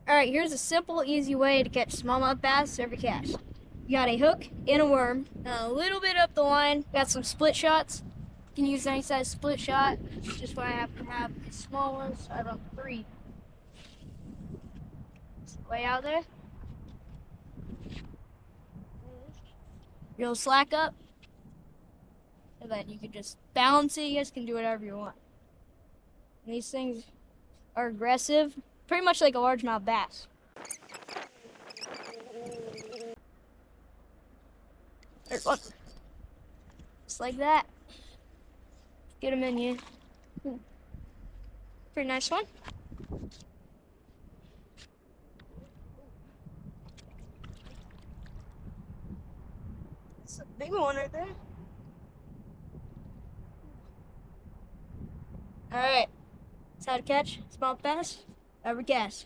Alright, here's a simple, easy way to catch smallmouth bass every cast. You got a hook and a worm. A little bit up the line, got some split shots. You can use any size split shot. Just what I happen to have is small ones, so I have 3. Way out there. You'll slack up, and then you can just balance it. You guys can do whatever you want. And these things are aggressive, pretty much like a largemouth bass. There's one. Just like that. Get them in you. Pretty nice one. It's a big one right there. Alright. That's how to catch small bass every cast.